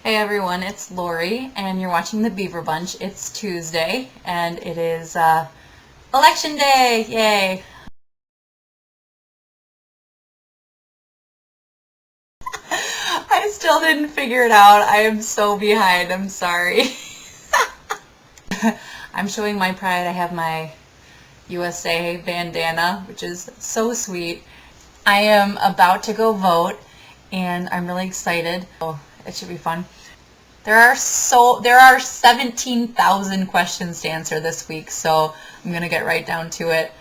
Hey everyone, it's Lori, and you're watching the Beaver Bunch. It's Tuesday, and it is Election Day! Yay! I still didn't figure it out. I am so behind. I'm sorry. I'm showing my pride. I have my USA bandana, which is so sweet. I am about to go vote, and I'm really excited. Oh, it should be fun. There are 17,000 questions to answer this week, so I'm going to get right down to it.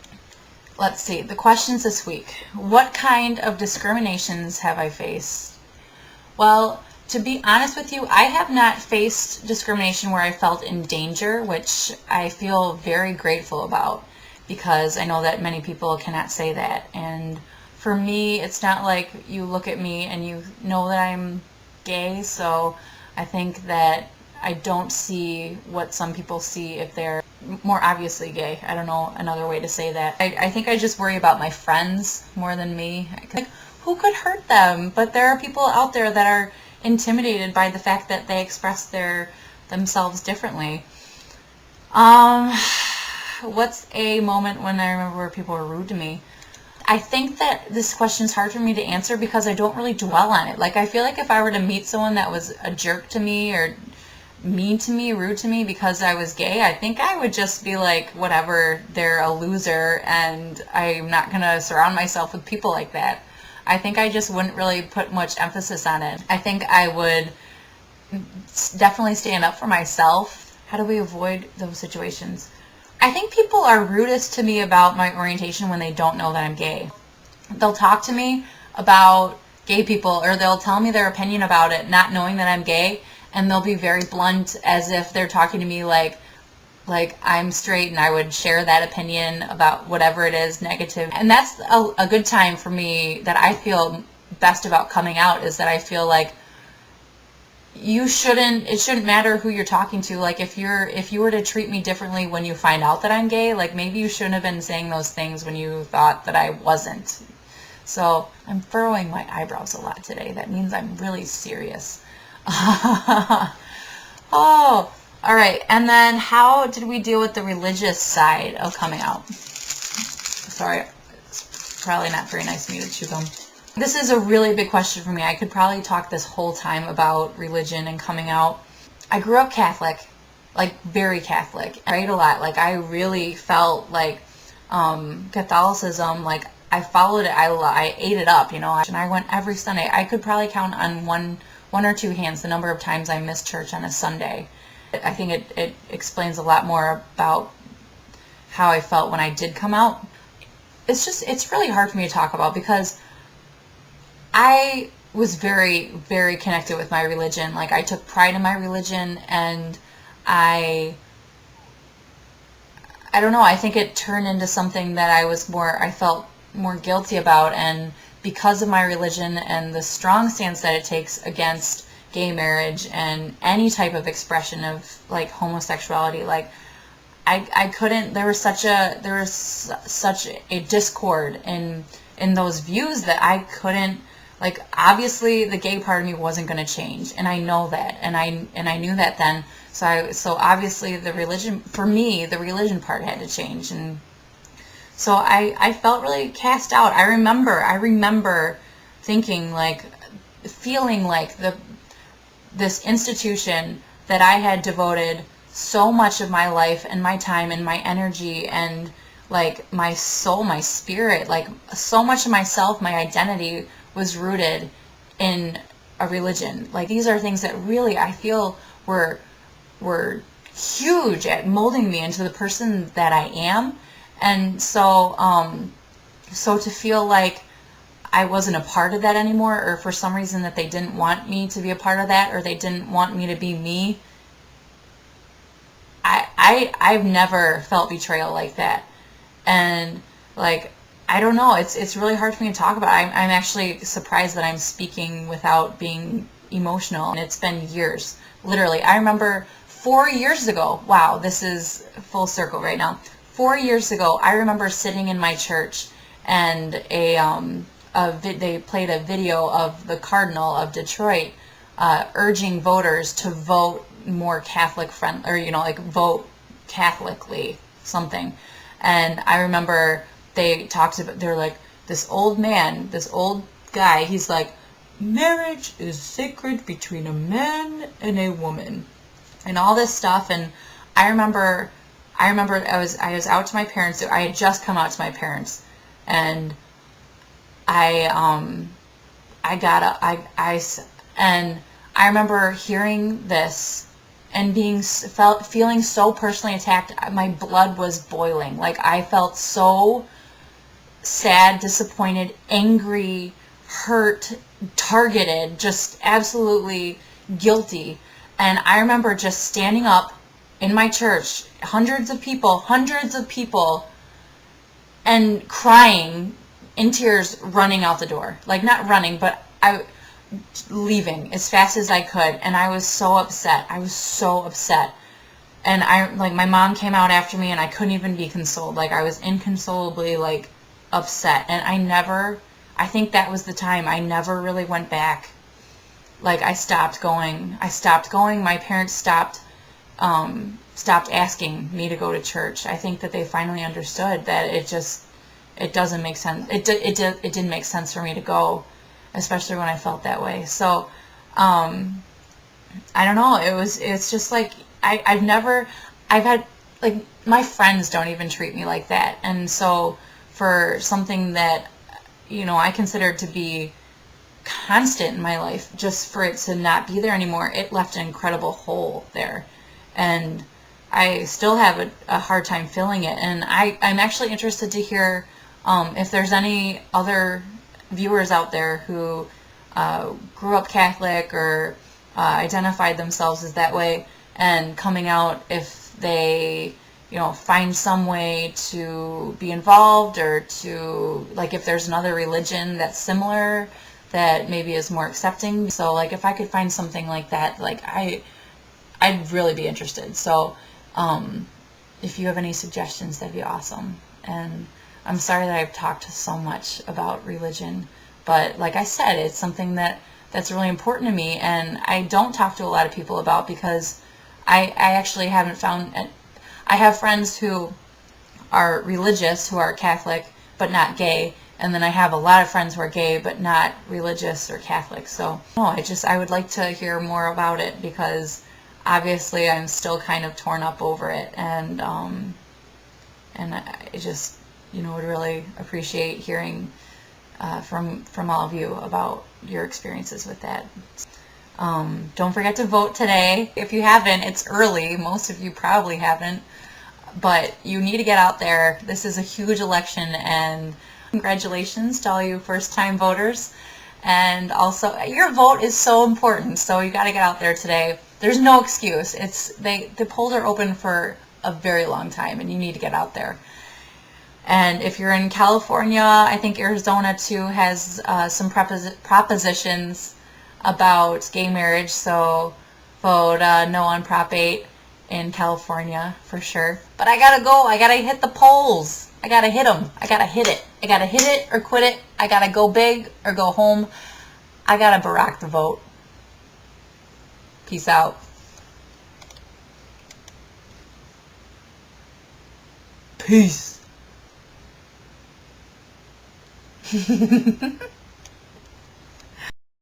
Let's see, the questions this week. What kind of discriminations have I faced? Well, to be honest with you, I have not faced discrimination where I felt in danger, which I feel very grateful about because I know that many people cannot say that. And for me, it's not like you look at me and you know that I'm gay, so I think that I don't see what some people see if they're more obviously gay. I don't know another way to say that. I think I just worry about my friends more than me. Like, who could hurt them? But there are people out there that are intimidated by the fact that they express themselves differently. What's a moment when I remember where people were rude to me? I think that this question is hard for me to answer because I don't really dwell on it. Like, I feel like if I were to meet someone that was a jerk to me or mean to me, rude to me because I was gay, I think I would just be like, whatever, they're a loser, and I'm not going to surround myself with people like that. I think I just wouldn't really put much emphasis on it. I think I would definitely stand up for myself. How do we avoid those situations? I think people are rudest to me about my orientation when they don't know that I'm gay. They'll talk to me about gay people, or they'll tell me their opinion about it, not knowing that I'm gay, and they'll be very blunt as if they're talking to me like I'm straight and I would share that opinion about whatever it is negative. And that's a good time for me that I feel best about coming out, is that I feel like it shouldn't matter who you're talking to. Like, if you were to treat me differently when you find out that I'm gay, like, maybe you shouldn't have been saying those things when you thought that I wasn't. So I'm furrowing my eyebrows a lot today. That means I'm really serious. Oh, all right. And then how did we deal with the religious side of coming out? Sorry, it's probably not very nice of me to chew gum. This is a really big question for me. I could probably talk this whole time about religion and coming out. I grew up Catholic, like very Catholic. I prayed a lot. Like, I really felt like Catholicism, like I followed it. I ate it up, and I went every Sunday. I could probably count on one or two hands the number of times I missed church on a Sunday. I think it explains a lot more about how I felt when I did come out. It's really hard for me to talk about because I was very, very connected with my religion. Like, I took pride in my religion, and I don't know, I think it turned into something that I felt more guilty about, and because of my religion and the strong stance that it takes against gay marriage and any type of expression of, like, homosexuality, like, I couldn't, there was such a discord in those views that I couldn't, like, obviously the gay part of me wasn't going to change, and I know that, and I knew that then. So obviously the religion, for me, the religion part had to change, and so I felt really cast out. I remember thinking, like, feeling like this institution that I had devoted so much of my life and my time and my energy and, like, my soul, my spirit, like, so much of myself, my identity was rooted in a religion. Like, these are things that really I feel were huge at molding me into the person that I am. And so to feel like I wasn't a part of that anymore, or for some reason that they didn't want me to be a part of that, or they didn't want me to be me, I've never felt betrayal like that. And, like, I don't know, it's really hard for me to talk about. I'm actually surprised that I'm speaking without being emotional, and it's been years, literally. I remember 4 years ago, wow, this is full circle right now. 4 years ago, I remember sitting in my church, and they played a video of the Cardinal of Detroit urging voters to vote more Catholic friend, or like vote Catholically, something. And I remember they're like, this old man, this old guy, he's like, marriage is sacred between a man and a woman, and all this stuff. And I remember I was out to my parents. I had just come out to my parents, and and I remember hearing this and feeling so personally attacked. My blood was boiling. Like, I felt so sad, disappointed, angry, hurt, targeted, just absolutely guilty. And I remember just standing up in my church, hundreds of people, and crying in tears, running out the door. Like, not running, but leaving as fast as I could. And I was so upset. And my mom came out after me, and I couldn't even be consoled. Like, I was inconsolably, like, upset. And I think that was the time I never really went back. Like, I stopped going. My parents stopped asking me to go to church. I think that they finally understood that it doesn't make sense. It didn't make sense for me to go, especially when I felt that way. So, I don't know. It's just like, I've had, like, my friends don't even treat me like that. And so for something that, I considered to be constant in my life, just for it to not be there anymore, it left an incredible hole there. And I still have a hard time filling it. And I'm actually interested to hear if there's any other viewers out there who grew up Catholic or identified themselves as that way, and coming out, if they find some way to be involved, or to, like, if there's another religion that's similar that maybe is more accepting. So, like, if I could find something like that, like, I'd really be interested. So if you have any suggestions, that'd be awesome. And I'm sorry that I've talked so much about religion, but like I said, it's something that's really important to me, and I don't talk to a lot of people about, because I actually haven't found it. I have friends who are religious, who are Catholic, but not gay. And then I have a lot of friends who are gay, but not religious or Catholic. So, I would like to hear more about it, because obviously I'm still kind of torn up over it. And I just, would really appreciate hearing from all of you about your experiences with that. Don't forget to vote today. If you haven't, it's early. Most of you probably haven't. But you need to get out there. This is a huge election, and congratulations to all you first-time voters. And also, your vote is so important, so you got to get out there today. There's no excuse. The polls are open for a very long time, and you need to get out there. And if you're in California, I think Arizona too has some propositions about gay marriage, so vote no on Prop 8 in California for sure. But I gotta go. I gotta hit the polls. I gotta hit them. I gotta hit it. I gotta hit it or quit it. I gotta go big or go home. I gotta Barack the vote. Peace out. Peace.